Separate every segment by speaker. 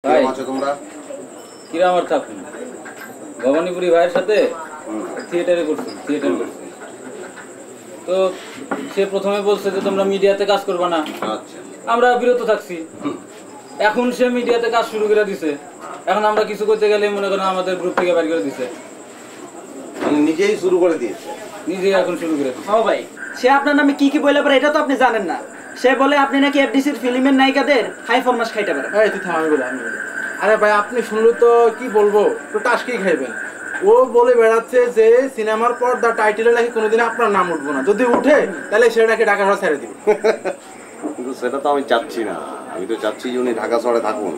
Speaker 1: ভাই আছো তোমরা?
Speaker 2: কিরাম আর থাকুন, ভবানীপুরি ভাইয়ের সাথে থিয়েটার করছি। তো সে প্রথমে বলছে যে তোমরা মিডিয়াতে কাজ করবে না,
Speaker 1: আচ্ছা,
Speaker 2: আমরা বিরত থাকছি। এখন সে মিডিয়াতে কাজ শুরু করে দিছে, এখন আমরা কিছু করতে গেলে মনে করেন আমাদের গ্রুপ থেকে বের করে দিছে।
Speaker 1: মানে নিজেই শুরু করে দিয়েছে,
Speaker 2: নিজেই এখন শুরু করে দিছে।
Speaker 3: ও ভাই, সে আপনার নামে কি কি বলে পারে এটা তো আপনি জানেন না। সে বলে আপনি নাকি এফডিসির ফিল্মের নায়িকাদের হাই ফরমাস খাইতে পারেন।
Speaker 4: এই তুই থাম, আমি বলি। আরে ভাই আপনি শুনলে তো কি বলবো, তো টাসকেই খাইবেন। ও বলে বেড়াচ্ছে যে সিনেমার পর দা টাইটেলে নাকি কোনোদিন আপনার নাম উঠবো না, যদি উঠে তাহলে সেটাকে ঢাকা শহর ছেড়ে দিবে।
Speaker 1: কিন্তু সেটা তো আমি চাচ্ছি না। আমি তো চাচ্ছি যে উনি ঢাকা শহরে থাকুন।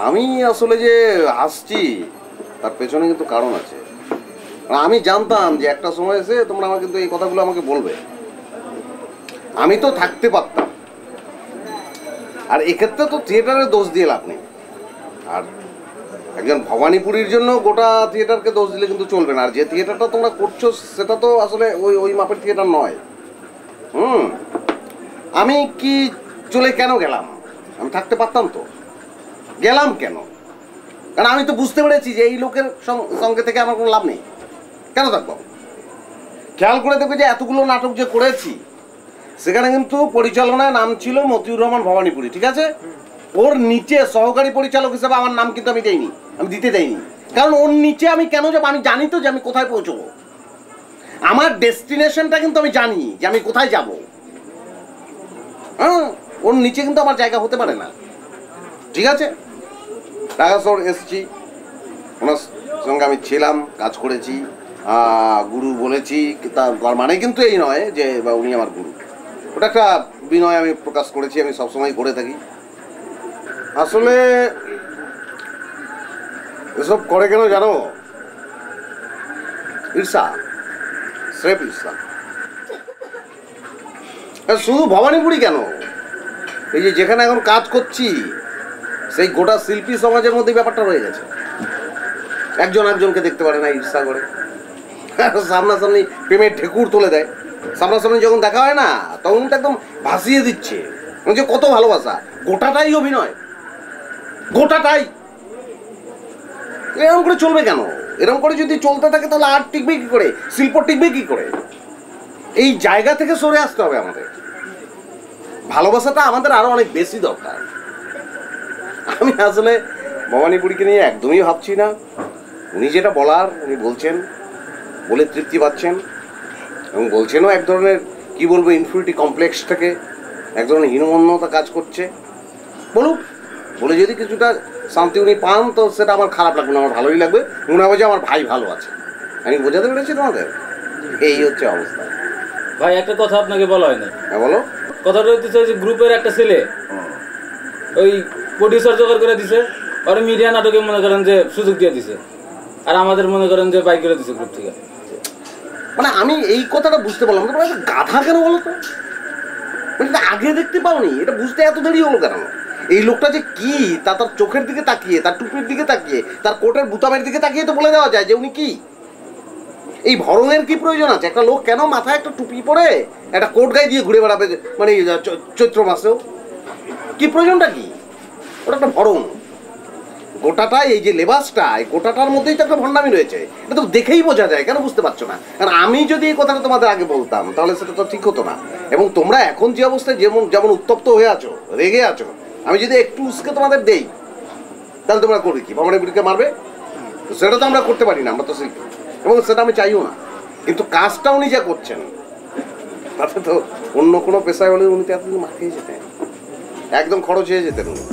Speaker 1: আমি আসলে যে আসছি তার পেছনে কিন্তু কারণ আছে। আমি জানতাম যে একটা সময় এসে তোমরা আমাকে কিন্তু এই কথাগুলো আমাকে বলবে, আমি তো থাকতে পারতাম। আর এক্ষেত্রে তো থিয়েটারের দোষ দিয়ে লাভ নেই। আর একজন ভবানীপুরীর জন্য গোটা থিয়েটারকে দোষ দিলে কিন্তু চলবে না। আর যে থিয়েটারটা তোমরা করছো সেটা তো আসলে ওই মাপের থিয়েটার নয়। আমি কি চলে কেন গেলাম? আমি থাকতে পারতাম তো, গেলাম কেন? কারণ আমি তো বুঝতে পেরেছি যে এই লোকের সঙ্গে থেকে আমার কোনো লাভ নেই। কেন থাকবো? খেয়াল করে দেখবে যে এতগুলো নাটক যে করেছি সেখানে কিন্তু পরিচালনায় নাম ছিল মতিউর রহমান ভবানীপুরী, ঠিক আছে? ওর নিচে সহকারী পরিচালক হিসেবে আমার নাম কিন্তু আমি দেইনি, আমি দিতে দেইনি। কারণ ওর নিচে আমি কেন যাবো? আমি জানি তো যে আমি কোথায় পৌঁছবো। আমার ডেস্টিনেশনটা কিন্তু আমি জানি যে আমি কোথায় যাব। হ্যাঁ, ওর নিচে কিন্তু আমার জায়গা হতে পারে না, ঠিক আছে? ঢাকা শহর এসেছি, ওনার সঙ্গে আমি ছিলাম, কাজ করেছি, গুরু বলেছি। তার মানে কিন্তু এই নয় যে উনি আমার গুরু। ওটা একটা বিনয় আমি প্রকাশ করেছি, আমি সবসময় করে থাকি। আসলে এসব করে কেন জানো? ঈর্ষা, স্রেফ ঈর্ষা। শুধু ভবানীপুরি কেন, এই যে যেখানে এখন কাজ করছি সেই গোটা শিল্পী সমাজের মধ্যে ব্যাপারটা রয়ে গেছে। একজন একজনকে দেখতে পারে না, ঈর্ষা করে। সামনাসামনি প্রেমের ঢেকুর তুলে দেয়। সামনাসামনি যখন দেখা হয় না তখন তো একদম ভাসিয়ে দিচ্ছে যে কত ভালোবাসা। গোটাটাই অভিনয়, গোটাটাই। এরকম করে চলবে কেন? এরকম করে যদি চলতে থাকে তাহলে আর্ট টিকবে কি করে, শিল্প টিকবে কি করে? এই জায়গা থেকে সরে আসতে হবে আমাদের। ভালোবাসাটা আমাদের আরো অনেক বেশি দরকার। আমি আসলে ভবানীপুরীকে নিয়ে একদমই ভাবছি না। উনি যেটা বলার উনি বলছেন, বলে তৃপ্তি পাচ্ছেন, এবং বলছেনও এক ধরনের কি বলবো ইনফিউরিটি কমপ্লেক্স থেকে, এক ধরনের হীনমন্যতা কাজ করছে। বলুক, বলে যদি কিছুটা শান্তি উনি পান তো সেটা আমার খারাপ লাগবে না, আমার ভালোই লাগবে। মনে হবে যে আমার ভাই ভালো আছে। আমি বোঝাতে পেরেছি তোমাদের? এই হচ্ছে অবস্থা।
Speaker 2: ভাই একটা কথা আপনাকে বলা হয় না।
Speaker 1: হ্যাঁ বলো।
Speaker 2: কথাটা হচ্ছে যে গ্রুপের একটা ছেলে ওই প্রডিউসার জোগাড় করে দিছে, আর মিডিয়া নাটকে মনে করেন যে সুযোগ দিয়ে দিছে, আর আমাদের মনে করেন যে বাইক করে দিছে গ্রুপ থেকে।
Speaker 1: মানে আমি এই কথাটা বুঝতে পারলাম না, গাধা কেন বলো তো? মানে আগে দেখতে পাওনি? এটা বুঝতে এত দেরি হলো কেন? এই লোকটা যে কি তা তার চোখের দিকে তাকিয়ে, তার টুপির দিকে তাকিয়ে, তার কোটের বুতামের দিকে তাকিয়ে তো বলে দেওয়া যায় যে উনি কি। এই ভরণের কি প্রয়োজন আছে? একটা লোক কেন মাথায় একটা টুপি পরে একটা কোট গায়ে দিয়ে ঘুরে বেড়াবে মানে চৈত্র মাসেও? কি প্রয়োজনটা কি? ওটা একটা ভরণ। গোটাটা এই যে লেবাসটা, এই গোটাটার মধ্যেই তো একটা ভণ্ডামি রয়েছে। এটা তো দেখেই বোঝা যায়। কেন বুঝতে পারছো না? কারণ আমি যদি এই কথাটা তোমাদের আগে বলতাম তাহলে সেটা তো ঠিক হতো না। এবং তোমরা এখন যে অবস্থায় যেমন উত্তপ্ত হয়ে আছো, রেগে আছো, আমি যদি একটু উস্কে তোমাদের দেই তাহলে তোমরা করবে কি? ভবানীপুরীকে মারবে? সেটা তো আমরা করতে পারি না, আমরা তো শিল্পী, এবং সেটা আমি চাইও না। কিন্তু কাজটা উনি যা করছেন তাতে তো অন্য কোনো পেশায় হলে উনি তো এতদিন মার খেয়ে যেতেন, একদম খরচ হয়ে যেতেন উনি।